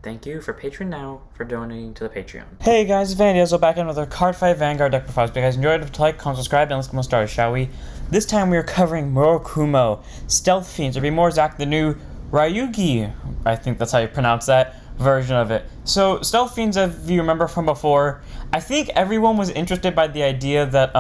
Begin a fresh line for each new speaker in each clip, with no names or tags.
Thank you for Patreon now for donating to the Patreon.
Hey guys, it's Vandy back in with our Card Fight Vanguard deck profiles. If you guys enjoyed it, like, comment, subscribe, and let's get started, shall we? This time we are covering Murakumo, Stealth Fiends, or be more exact, the new Ryugi, I think that's how you pronounce that, version of it. So, Stealth Fiends, if you remember from before, I think everyone was interested by the idea that,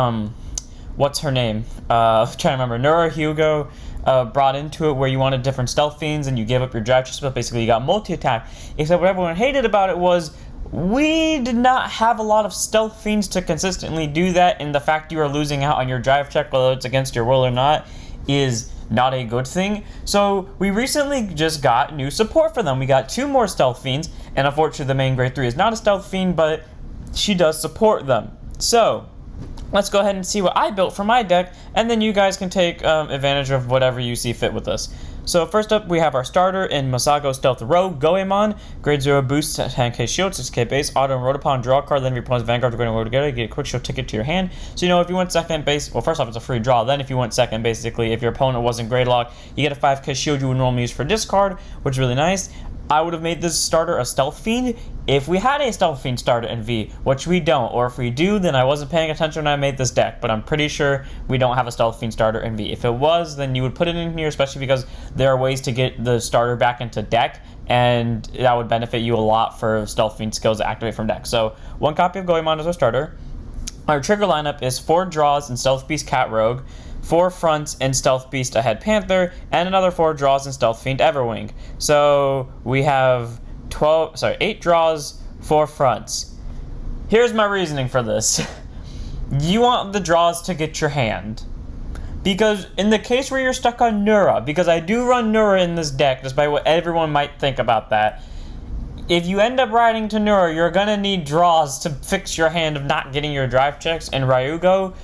what's her name? I'm trying to remember. Nura Hyoga brought into it where you wanted different Stealth Fiends and you gave up your drive chest, but basically you got multi-attack. Except what everyone hated about it was we did not have a lot of Stealth Fiends to consistently do that, and the fact you are losing out on your drive check, whether it's against your will or not, is not a good thing. So we recently just got new support for them. We got 2 more Stealth Fiends, and unfortunately the main grade 3 is not a Stealth Fiend, but she does support them. So let's go ahead and see what I built for my deck, and then you guys can take advantage of whatever you see fit with this. So first up, we have our starter in Masago Stealth Rogue, Goemon, grade 0 boost, 10k shield, 6k base, auto and road upon draw a card, then if your opponent's Vanguard are going to roll together, you get a quick shield ticket to your hand. So you know, if you went second base, well, first off, it's a free draw. Then if you went second, basically, if your opponent wasn't grade lock, you get a 5k shield you would normally use for discard, which is really nice. I would have made this starter a Stealth Fiend if we had a Stealth Fiend starter in V, which we don't, or if we do, then I wasn't paying attention when I made this deck, but I'm pretty sure we don't have a Stealth Fiend starter in V. If it was, then you would put it in here, especially because there are ways to get the starter back into deck, and that would benefit you a lot for Stealth Fiend skills to activate from deck. So 1 copy of Goemon as our starter. Our trigger lineup is 4 draws in Stealth Beast Cat Rogue, 4 fronts in Stealth Beast Ahead Panther, and another 4 draws in Stealth Fiend Everwing. So we have 8 draws, 4 fronts. Here's my reasoning for this. You want the draws to get your hand. Because in the case where you're stuck on Nura, because I do run Nura in this deck, despite what everyone might think about that, if you end up riding to Nura, you're gonna need draws to fix your hand of not getting your drive checks. And Ryugo,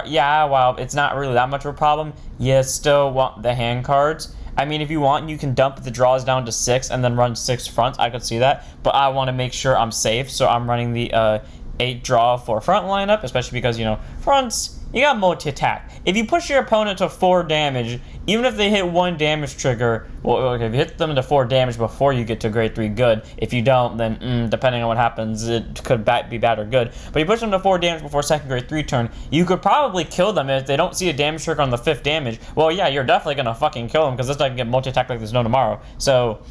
yeah, while it's not really that much of a problem, you still want the hand cards. I mean, if you want, you can dump the draws down to 6 and then run 6 fronts. I could see that, but I want to make sure I'm safe, so I'm running the 8 draw for front lineup, especially because, you know, fronts, you got multi-attack. If you push your opponent to 4 damage, even if they hit 1 damage trigger, well, if you hit them to 4 damage before you get to grade 3, good. If you don't, then depending on what happens, it could be bad or good. But you push them to 4 damage before second grade 3 turn, you could probably kill them if they don't see a damage trigger on the 5th damage. Well, yeah, you're definitely gonna fucking kill them because this guy can get multi-attack like there's no tomorrow. So,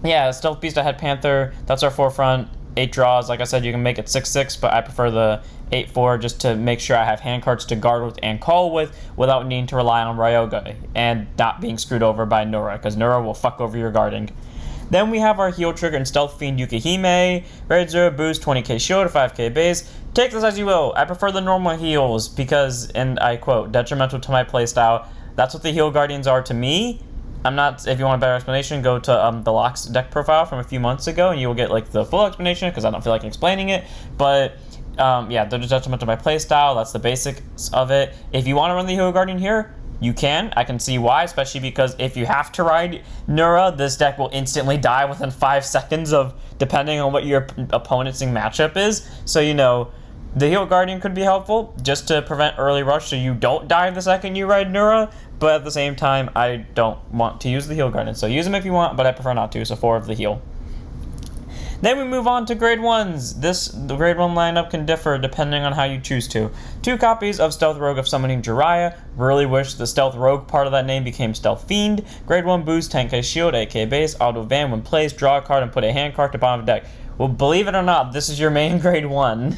yeah, Stealth Beast Ahead Panther, that's our forefront. 8 draws, like I said, you can make it 6-6, but I prefer the 8-4 just to make sure I have hand cards to guard with and call with without needing to rely on Ryogi and not being screwed over by Nura, because Nura will fuck over your guarding. Then we have our heal trigger in Stealth Fiend Yukihime, grade 0 boost, 20k shield, 5k base. Take this as you will. I prefer the normal heals because, and I quote, detrimental to my playstyle. That's what the heal guardians are to me. I'm not, if you want a better explanation, go to the Locks deck profile from a few months ago and you will get like the full explanation because I don't feel like explaining it. But yeah, they're just detrimental to my playstyle. That's the basics of it. If you want to run the Heal Guardian here, you can. I can see why, especially because if you have to ride Nura, this deck will instantly die within 5 seconds of depending on what your opponent's matchup is. So, you know, the Heal Guardian could be helpful just to prevent early rush so you don't die the second you ride Nura, but at the same time, I don't want to use the Heal Guardian. So use them if you want, but I prefer not to, so 4 of the heal. Then we move on to grade 1s. The grade 1 lineup can differ depending on how you choose to. 2 copies of Stealth Rogue of Summoning Jiraiya. Really wish the Stealth Rogue part of that name became Stealth Fiend. Grade 1 boost, 10k shield, 8k base, auto van when placed, draw a card and put a hand card to bottom of deck. Well, believe it or not, this is your main grade 1.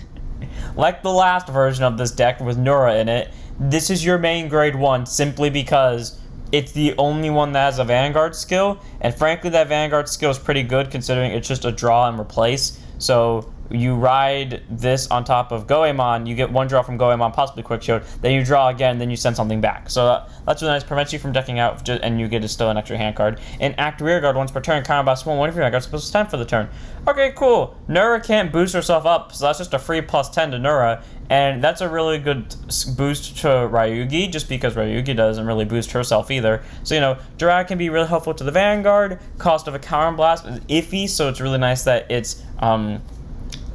Like the last version of this deck with Nura in it, this is your main grade 1 simply because it's the only one that has a Vanguard skill, and frankly that Vanguard skill is pretty good considering it's just a draw and replace. So you ride this on top of Goemon, you get 1 draw from Goemon, possibly quick shield, then you draw again, then you send something back. So that's really nice, prevents you from decking out, and you get still an extra hand card. And act rearguard once per turn, combat small, one of your hand cards supposed to stand for the turn. Okay, cool. Nura can't boost herself up, so that's just a free +10 to Nura, and that's a really good boost to Ryugi, just because Ryugi doesn't really boost herself either. So, you know, Jiraiya can be really helpful to the Vanguard. Cost of a Counter Blast is iffy, so it's really nice that it's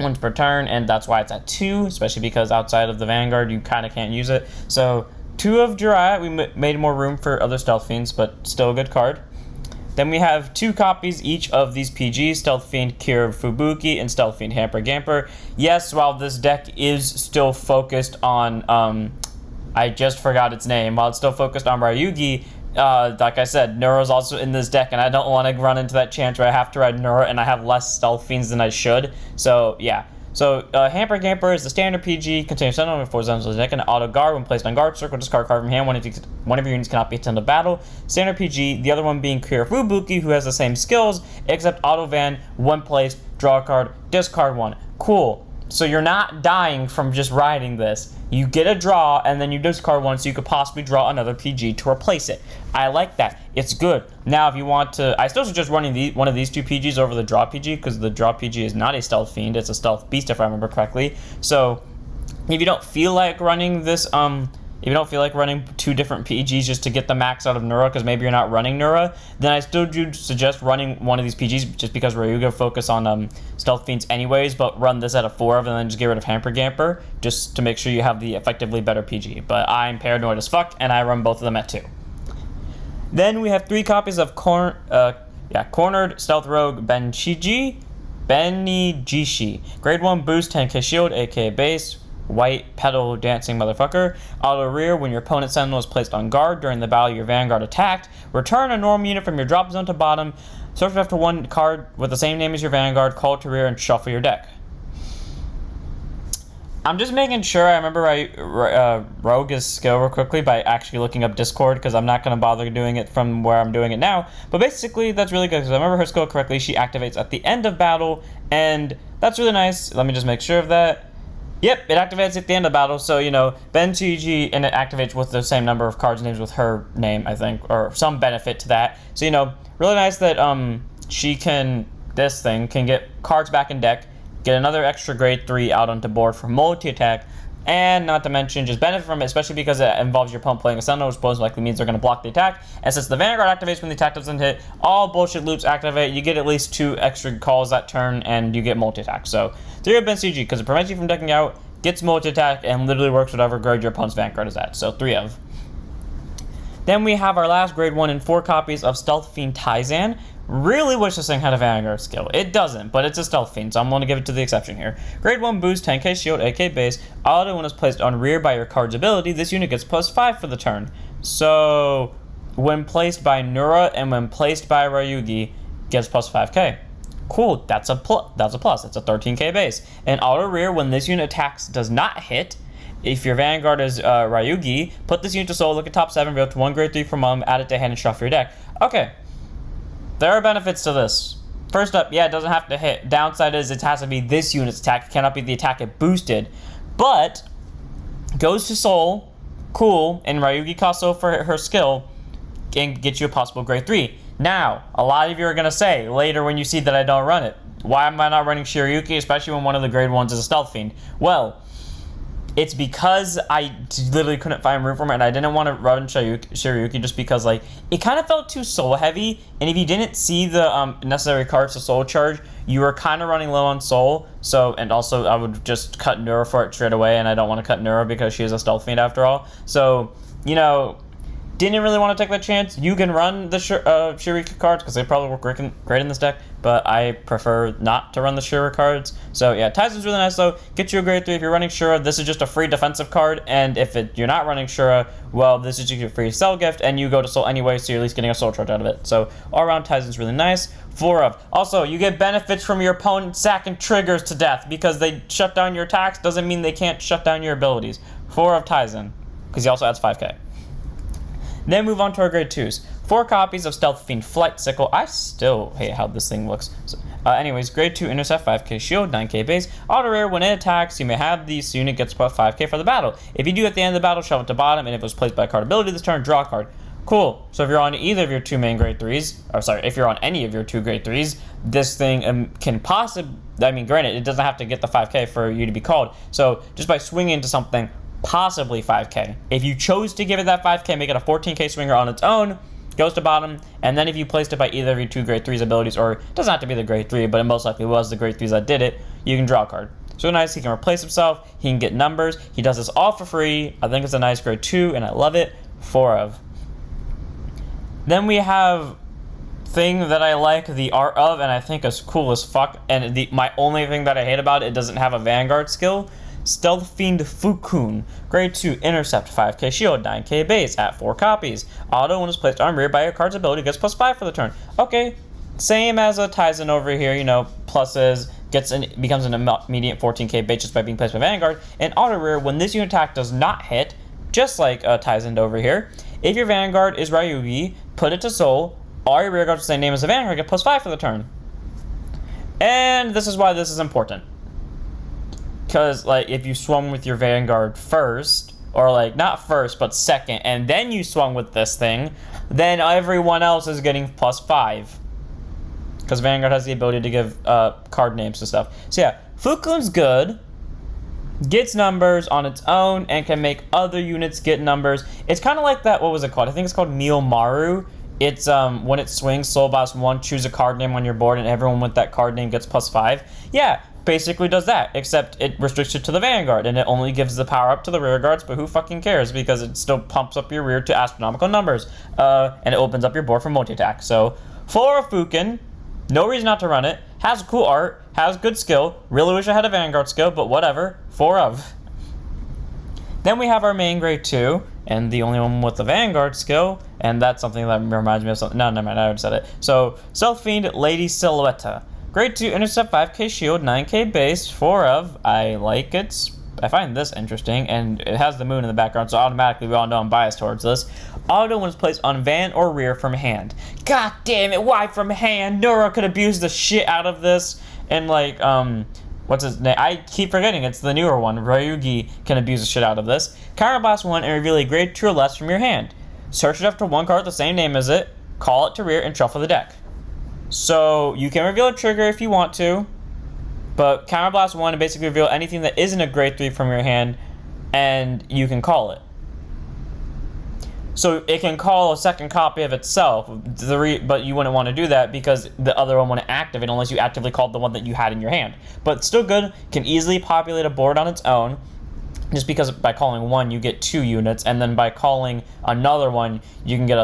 once per turn, and that's why it's at 2, especially because outside of the Vanguard, you kind of can't use it. So, 2 of Jiraiya, we made more room for other Stealth Fiends, but still a good card. Then we have 2 copies each of these PGs, Stealth Fiend Kira Fubuki and Stealth Fiend Hamper Gamper. Yes, while this deck is still focused on, I just forgot its name, while it's still focused on Ryugi, like I said, Nura's also in this deck, and I don't want to run into that chance where I have to ride Nura and I have less Stealth Fiends than I should. So, yeah. So, Hamper Gamper is the standard PG, contains 7 of 4 zones of the deck, and auto guard. When placed on guard, circle, discard card from hand. One of your units cannot be attended to battle. Standard PG, the other one being Kira Fubuki, who has the same skills, except auto van, when placed, draw a card, discard 1. Cool. So you're not dying from just riding this. You get a draw, and then you discard 1, so you could possibly draw another PG to replace it. I like that. It's good. Now, if you want to... I still suggest running one of these 2 PGs over the draw PG, because the draw PG is not a Stealth Fiend. It's a Stealth Beast, if I remember correctly. So, if you don't feel like running this... If you don't feel like running 2 different PGs just to get the max out of Nura, because maybe you're not running Nura, then I still do suggest running one of these PGs, just because Ryugi focus on Stealth Fiends anyways, but run this at a 4 of, and then just get rid of Hamper Gamper, just to make sure you have the effectively better PG. But I'm paranoid as fuck, and I run both of them at 2. Then we have 3 copies of Cornered Stealth Rogue Benijishi. Grade 1 boost, 10k shield, aka base. White pedal dancing motherfucker. Auto rear, when your opponent's sentinel is placed on guard during the battle your vanguard attacked, return a normal unit from your drop zone to bottom, search after 1 card with the same name as your vanguard, call it to rear, and shuffle your deck. I'm just making sure I remember Rogue's skill real quickly by actually looking up Discord, because I'm not going to bother doing it from where I'm doing it now. But basically, that's really good, because I remember her skill correctly. She activates at the end of battle, and that's really nice. Let me just make sure of that. Yep, it activates at the end of battle, so, Benijishi, and it activates with the same number of cards names with her name, I think, or some benefit to that. So, really nice that, this thing can get cards back in deck, get another extra grade 3 out onto board for multi-attack, and not to mention just benefit from it, especially because it involves your opponent playing a Sentinel, which most likely means they're going to block the attack. And since the Vanguard activates when the attack doesn't hit, all bullshit loops activate. You get at least 2 extra calls that turn, and you get multi-attack. So, 3 of Benijishi, because it prevents you from decking out, gets multi-attack, and literally works whatever grade your opponent's Vanguard is at. So, 3 of. Then we have our last grade 1 and 4 copies of Stealth Fiend Taizan. Really wish this thing had a Vanguard skill. It doesn't, but it's a Stealth Fiend, so I'm going to give it to the exception here. Grade 1 boost, 10k shield, 8k base. Auto, when it's placed on rear by your card's ability, this unit gets +5 for the turn. So, when placed by Nura and when placed by Ryugi, gets +5k. Cool, that's a plus. That's a 13k base. And auto rear, when this unit attacks does not hit, if your Vanguard is Ryugi, put this unit to soul, look at top 7, reveal to 1 grade 3 from add it to hand, and shuffle your deck. Okay. There are benefits to this. First up, yeah, it doesn't have to hit. Downside is it has to be this unit's attack. It cannot be the attack it boosted. But, goes to soul, cool, and Ryugi costs soul for her skill, and get you a possible grade 3. Now, a lot of you are going to say, later when you see that I don't run it, why am I not running Shiryuki, especially when one of the grade 1s is a Stealth Fiend? Well, it's because I literally couldn't find room for him, and I didn't want to run Shiryuki just because, it kind of felt too soul heavy, and if you didn't see the necessary cards to soul charge, you were kind of running low on soul, and also I would just cut Nura for it straight away, and I don't want to cut Nura because she is a Stealth Fiend after all. So, didn't really want to take that chance. You can run the Shiryuki cards because they probably work great in this deck, but I prefer not to run the Shura cards. So yeah, Taizan's really nice though. Get you a grade 3 if you're running Shura. This is just a free defensive card, and if you're not running Shura, well, this is just your free cell gift, and you go to soul anyway, so you're at least getting a soul charge out of it. So all around, Taizan's really nice. 4 of. Also, you get benefits from your opponent sacking triggers to death because they shut down your attacks. Doesn't mean they can't shut down your abilities. 4 of Taizan, because he also adds 5k. Then move on to our grade 2s. 4 copies of Stealth Fiend Flight Sickle. I still hate how this thing looks. So, anyways, grade 2 intercept, 5k shield, 9k base. Auto rare, when it attacks, you may have this unit gets +5k for the battle. If you do at the end of the battle, shove it to bottom, and if it was placed by card ability this turn, draw a card. Cool. So if you're on either of your 2 main grade 3s, or sorry, if you're on any of your 2 grade 3s, this thing can possibly, granted, it doesn't have to get the 5k for you to be called. So just by swinging into something, possibly 5k. If you chose to give it that 5k, make it a 14k swinger on its own, goes to bottom, and then if you placed it by either of your 2 grade 3's abilities, or it doesn't have to be the grade 3, but it most likely was the grade 3's that did it, you can draw a card. So nice, he can replace himself, he can get numbers, he does this all for free. I think it's a nice grade 2, and I love it. 4 of. Then we have thing that I like the art of and I think is cool as fuck, and my only thing that I hate about it doesn't have a Vanguard skill. Stealth Fiend Fukun. Grade 2, Intercept, 5k shield, 9k base, at 4 copies. Auto, when it's placed on rear by your card's ability, gets +5 for the turn. Okay, same as a Tizen over here, you know, pluses, becomes an immediate 14k base just by being placed by Vanguard. And auto rear, when this unit attack does not hit, just like Tizen over here, if your Vanguard is Ryugi, put it to Soul, all your rear guards with the same name as the Vanguard get +5 for the turn. And this is why this is important. Because, like, if you swung with your Vanguard first, or, like, not first, but second, and then you swung with this thing, then everyone else is getting +5. Because Vanguard has the ability to give card names and stuff. So, yeah, Fukun's good, gets numbers on its own, and can make other units get numbers. It's kind of like that, what was it called? I think it's called Miomaru. It's, when it swings, Soul Blast 1, choose a card name on your board, and everyone with that card name gets +5. Yeah, basically does that, except it restricts it to the Vanguard, and it only gives the power up to the rear guards, but who fucking cares, because it still pumps up your rear to astronomical numbers, and it opens up your board for multi-attack. So, for Fukun, no reason not to run it, has cool art, has good skill, really wish I had a Vanguard skill, but whatever, 4 of. Then we have our main grade 2, and the only one with the Vanguard skill, and that's something that reminds me of something, no, never mind, I already said it. So, Stealth Fiend Lady Silhouetta. Grade 2, Intercept, 5k shield, 9k base, 4 of. I like it. I find this interesting, and it has the moon in the background, so automatically we all know I'm biased towards this. Auto when it's placed on van or rear from hand. God damn it, why from hand? Nura could abuse the shit out of this. And like, what's his name? I keep forgetting, it's the newer one. Ryugi can abuse the shit out of this. Counterblast 1 and reveal a grade 2 or less from your hand. Search it up to one card with the same name as it, call it to rear, and shuffle the deck. So, you can reveal a trigger if you want to, but Counterblast 1 and basically reveal anything that isn't a grade 3 from your hand, and you can call it. So, it can call a second copy of itself, but you wouldn't want to do that because the other one wouldn't activate unless you actively called the one that you had in your hand. But still good, can easily populate a board on its own, just because by calling one you get 2 units, and then by calling another one you can get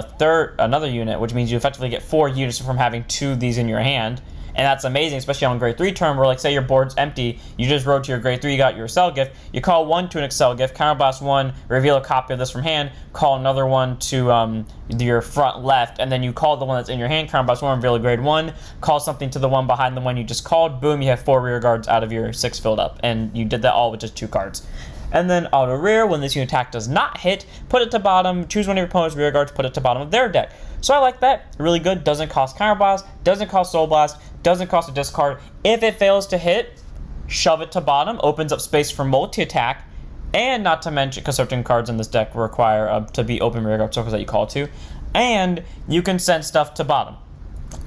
another unit, which means you effectively get 4 units from having 2 of these in your hand. And that's amazing, especially on grade 3 turn, where like say your board's empty, you just wrote to your grade 3, you got your Excel gift, you call one to an Excel gift, Counterblast 1, reveal a copy of this from hand, call another one to your front left, and then you call the one that's in your hand, Counterblast 1, reveal a grade 1, call something to the one behind the one you just called, boom, you have 4 rear guards out of your 6 filled up, and you did that all with just 2 cards. And then auto rear, when this unit attack does not hit, put it to bottom, choose one of your opponent's rear guards, put it to bottom of their deck. So I like that, really good, doesn't cost Counterblast, doesn't cost Soul Blast, doesn't cost a discard. If it fails to hit, shove it to bottom, opens up space for multi-attack, and not to mention, because certain cards in this deck require to be open rear guard circles that you call to, and you can send stuff to bottom.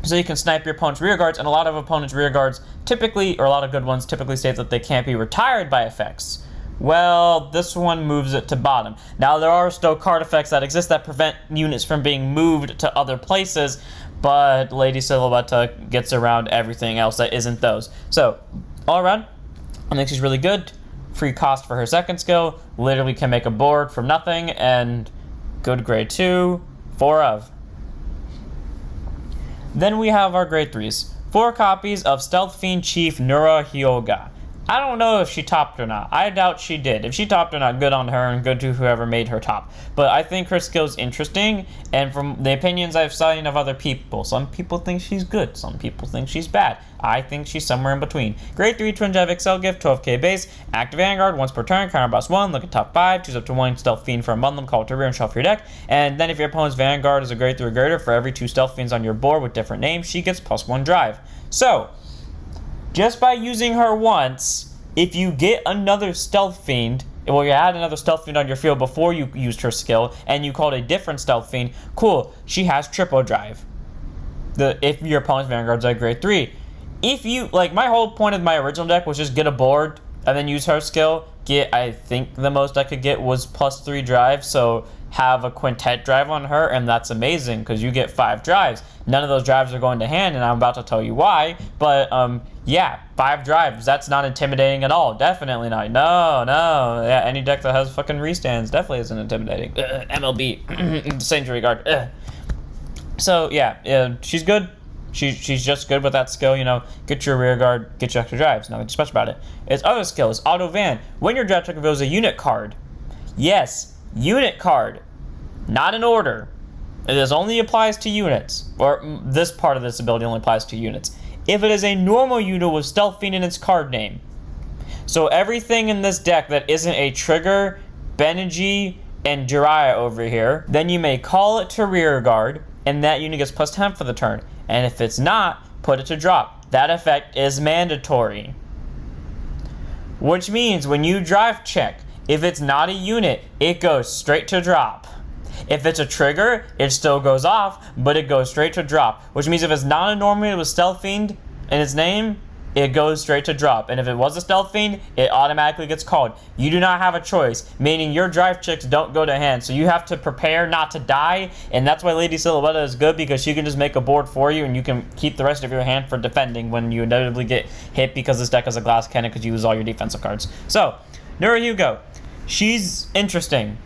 So you can snipe your opponent's rear guards, and a lot of opponents' rear guards typically, or a lot of good ones typically state that they can't be retired by effects. Well, this one moves it to bottom. Now, there are still card effects that exist that prevent units from being moved to other places, but Lady Silhouetta gets around everything else that isn't those. So, all around, I think she's really good. Free cost for her second skill. Literally can make a board from nothing, and good grade 2, 4 of. Then we have our grade 3s. 4 copies of Stealth Fiend Chief Nura Hyoga. I don't know if she topped or not. I doubt she did. If she topped or not, good on her and good to whoever made her top. But I think her skill's interesting, and from the opinions I've seen of other people, some people think she's good, some people think she's bad. I think she's somewhere in between. Grade 3 Twin Drive Excel gift, 12k base, active Vanguard, once per turn, Counterblast 1, look at top 5, choose up to 1 Stealth Fiend for a bundle, call it to rear and shuffle your deck. And then if your opponent's Vanguard is a grade 3 or greater, for every 2 Stealth Fiends on your board with different names, she gets +1 drive. So, just by using her once, if you get another Stealth Fiend, well, you had another Stealth Fiend on your field before you used her skill, and you called a different Stealth Fiend, cool, she has triple drive. If your opponent's Vanguard's at grade 3. If you, like, my whole point of my original deck was just get a board, and then use her skill, I think the most I could get was +3 drive, so have a quintet drive on her, and that's amazing, because you get 5 drives. None of those drives are going to hand, and I'm about to tell you why, but, yeah, 5 drives, that's not intimidating at all, definitely not. No, yeah, any deck that has fucking restands definitely isn't intimidating. MLB, Sanctuary Guard, So yeah, she's good. She's just good with that skill, get your rear guard, get your extra drives. Nothing special about it. Its other skill is Auto Van. When your drive check reveals a unit card. Yes, unit card. Not an order. This only applies to units. Or this part of this ability only applies to units. If it is a normal unit with Stealth Fiend in its card name. So everything in this deck that isn't a Trigger, Benergy, and Jiraiya over here, then you may call it to rear guard, and that unit gets plus 10 for the turn. And if it's not, put it to drop. That effect is mandatory. Which means when you drive check, if it's not a unit, it goes straight to drop. If it's a trigger, it still goes off, but it goes straight to drop. Which means if it's not a normal with Stealth Fiend in its name, it goes straight to drop. And if it was a Stealth Fiend, it automatically gets called. You do not have a choice, meaning your drive checks don't go to hand. So you have to prepare not to die, and that's why Lady Silhouetta is good, because she can just make a board for you, and you can keep the rest of your hand for defending when you inevitably get hit, because this deck has a glass cannon because you use all your defensive cards. So, Nura Hyoga, she's interesting.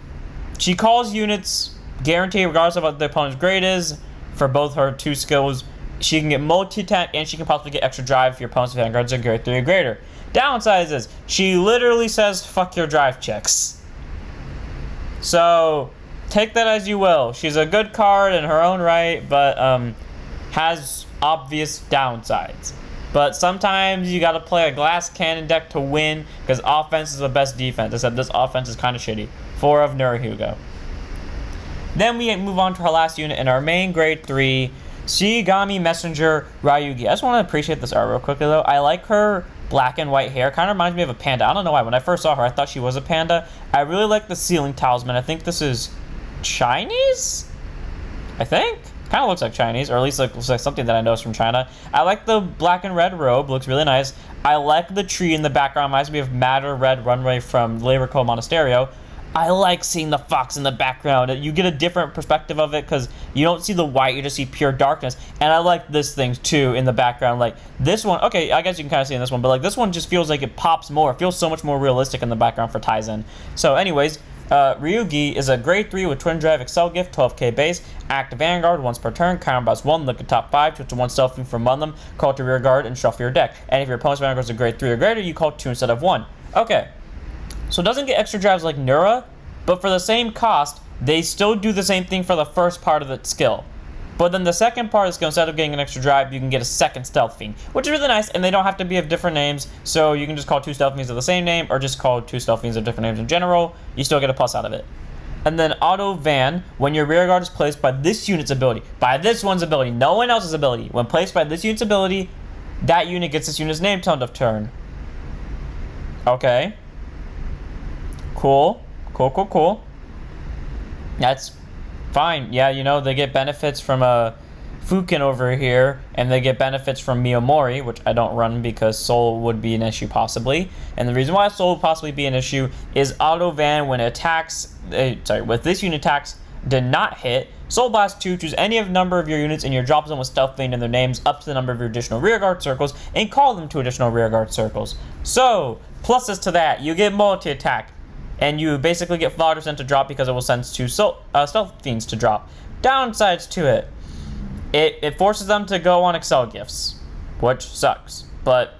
She calls units guaranteed regardless of what the opponent's grade is for both her two skills. She can get multi-attack, and she can possibly get extra drive if your opponent's vanguards are grade 3 or greater. Downside is, she literally says, fuck your drive checks. So, take that as you will. She's a good card in her own right, but has obvious downsides. But sometimes you gotta play a glass cannon deck to win, because offense is the best defense, except this offense is kind of shitty. 4 of Nura Hyoga. Then we move on to our last unit in our main grade 3, Shigami Messenger Ryugi. I just want to appreciate this art real quickly though. I like her black and white hair. Kind of reminds me of a panda. I don't know why. When I first saw her, I thought she was a panda. I really like the ceiling talisman. I think this is Chinese? I think. Kind of looks like Chinese, or at least looks like something that I know is from China. I like the black and red robe. Looks really nice. I like the tree in the background. Reminds me of Matter Red Runway from Lyrical Monasterio. I like seeing the fox in the background. You get a different perspective of it because you don't see the white, you just see pure darkness. And I like this thing too in the background. Like this one, okay, I guess you can kind of see in this one, but like this one just feels like it pops more. It feels so much more realistic in the background for Tizen. So anyways, Ryugi is a grade 3 with Twin Drive Excel Gift, 12k base, Act Vanguard once per turn, counterblast 1, look at top 5, choose 1 Stealth Fiend from among them, call to rear guard, and shuffle your deck. And if your opponent's Vanguard is a grade 3 or greater, you call 2 instead of 1. Okay. So it doesn't get extra drives like Nura, but for the same cost, they still do the same thing for the first part of the skill. But then the second part is going, instead of getting an extra drive, you can get a second Stealth Fiend, which is really nice, and they don't have to be of different names, so you can just call 2 Stealth Fiends of the same name, or just call 2 Stealth Fiends of different names in general. You still get a plus out of it. And then Auto Van, when your rear guard is placed by this unit's ability, by this one's ability, no one else's ability, when placed by this unit's ability, that unit gets this unit's name till end of turn. Okay. Cool. Cool. That's fine. Yeah, you know, they get benefits from Fukin over here, and they get benefits from Miyamori, which I don't run because Soul would be an issue possibly. And the reason why Soul would possibly be an issue is Auto Van, when it attacks, with this unit attacks did not hit, Soul Blast 2, choose any of number of your units in your drop zone with Stealth Fiend and their names up to the number of your additional rearguard circles, and call them to additional rearguard circles. So, pluses to that, you get multi-attack, and you basically get Fodder sent to drop because it will send 2 Stealth Fiends to drop. Downsides to it. It forces them to go on Excel gifts, which sucks, but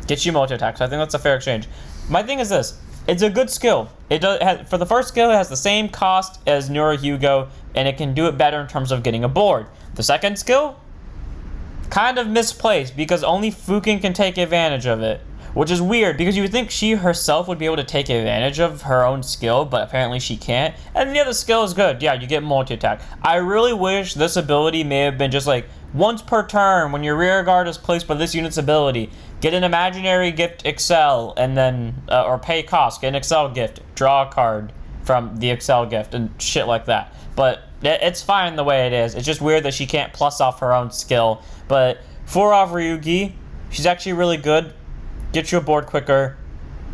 gets you multi-attack, so I think that's a fair exchange. My thing is this. It's a good skill. For the first skill, it has the same cost as Nura Hyoga, and it can do it better in terms of getting a board. The second skill, kind of misplaced, because only Fukin can take advantage of it. Which is weird, because you would think she herself would be able to take advantage of her own skill, but apparently she can't. And the other skill is good. Yeah, you get multi-attack. I really wish this ability may have been just like, once per turn, when your rear guard is placed by this unit's ability, get an imaginary gift Excel, and then, or pay cost, get an Excel gift, draw a card from the Excel gift, and shit like that. But it's fine the way it is. It's just weird that she can't plus off her own skill. But 4 off Ryugi, she's actually really good. Get you a board quicker,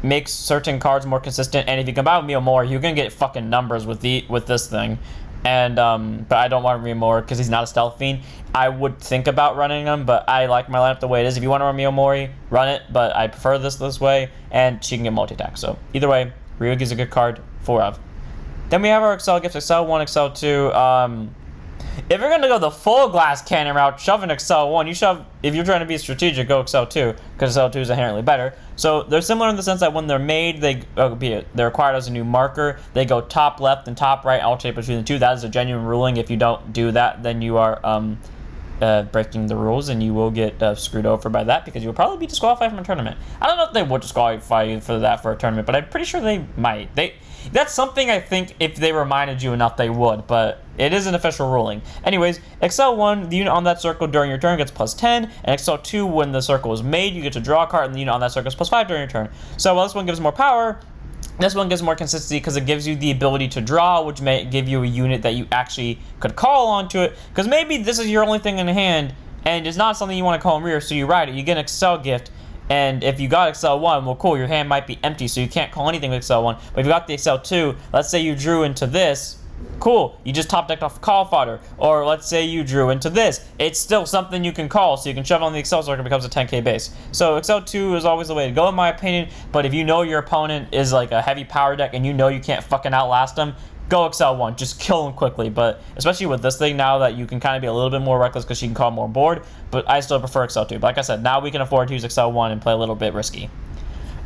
makes certain cards more consistent, and if you combine with Miyamori, you're gonna get fucking numbers with this thing. And but I don't want Miyamori because he's not a Stealth Fiend. I would think about running him, but I like my lineup the way it is. If you want to run Miyamori, run it, but I prefer this way, and she can get multi-attack. So either way, Ryugi's a good card, 4 of. Then we have our Excel gifts, Excel 1, Excel 2. If you're gonna go the full glass cannon route, shove an Excel 1. If you're trying to be strategic, go Excel 2, because Excel 2 is inherently better. So they're similar in the sense that when they're made, they're required as a new marker. They go top left and top right, alternate between the two. That is a genuine ruling. If you don't do that, then you are breaking the rules, and you will get screwed over by that, because you'll probably be disqualified from a tournament. I don't know if they would disqualify you for that for a tournament, but I'm pretty sure they might. That's something I think if they reminded you enough, they would, but it is an official ruling. Anyways, Excel 1, the unit on that circle during your turn gets plus 10, and Excel 2, when the circle is made, you get to draw a card, and the unit on that circle is plus 5 during your turn. So while this one gives more power, this one gives more consistency because it gives you the ability to draw, which may give you a unit that you actually could call onto it, because maybe this is your only thing in hand, and it's not something you want to call in rear, so you ride it. You get an Excel gift. And if you got Excel 1, well, cool, your hand might be empty, so you can't call anything with Excel 1. But if you got the Excel 2, let's say you drew into this, cool, you just top decked off call fodder. Or let's say you drew into this. It's still something you can call, so you can shove on the Excel circle, it becomes a 10k base. So Excel 2 is always the way to go, in my opinion. But if you know your opponent is like a heavy power deck and you know you can't fucking outlast them, go Excel 1, just kill them quickly. But especially with this thing now that you can kind of be a little bit more reckless because she can call more board, but I still prefer Excel 2. But like I said, now we can afford to use Excel 1 and play a little bit risky.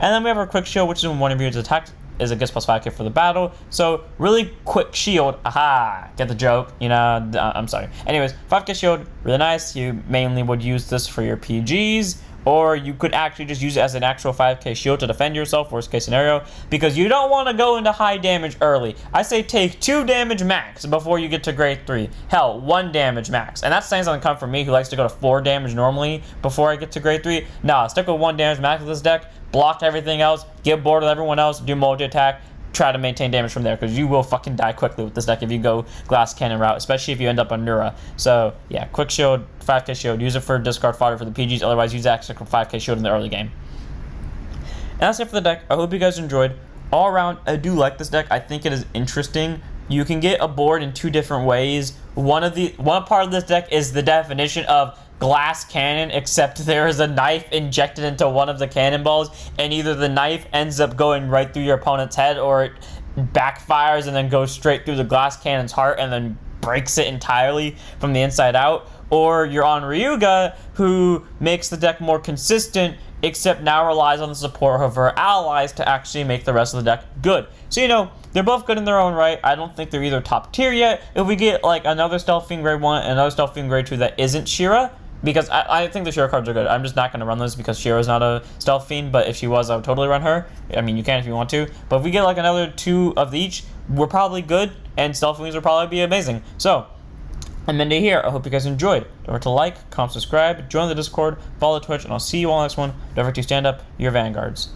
And then we have our quick shield, which is when one of your attack is it gets plus 5k for the battle. So really quick shield, aha, get the joke, you know, I'm sorry. Anyways, 5k shield, really nice. You mainly would use this for your PGs, or you could actually just use it as an actual 5k shield to defend yourself, worst case scenario, because you don't want to go into high damage early. I say take 2 damage max before you get to grade 3. Hell, 1 damage max. And that's saying something come from me who likes to go to 4 damage normally before I get to grade 3. Nah, stick with 1 damage max with this deck, block everything else, get bored with everyone else, do multi-attack, try to maintain damage from there, because you will fucking die quickly with this deck if you go glass cannon route, especially if you end up on Nura. So yeah, quick shield, 5k shield, use it for discard fodder for the PGs, otherwise use that extra 5k shield in the early game. And that's it for the deck. I hope you guys enjoyed. All around, I do like this deck. I think it is interesting. You can get a board in 2 different ways. One part of this deck is the definition of glass cannon, except there is a knife injected into one of the cannonballs, and either the knife ends up going right through your opponent's head, or it backfires and then goes straight through the glass cannon's heart and then breaks it entirely from the inside out. Or you're on Ryuga, who makes the deck more consistent, except now relies on the support of her allies to actually make the rest of the deck good. So, you know, they're both good in their own right. I don't think they're either top tier yet. If we get like another Stealth Fiend grade 1 and another Stealth Fiend grade 2 that isn't Shira, because I think the Shira cards are good. I'm just not going to run those because Shira's not a Stealth Fiend, but if she was, I would totally run her. I mean, you can if you want to. But if we get like another 2 of each, we're probably good, and Stealth Fiends will probably be amazing. So, I'm Mindy here. I hope you guys enjoyed. Don't forget to like, comment, subscribe, join the Discord, follow Twitch, and I'll see you all next one. Don't forget to stand up your vanguards.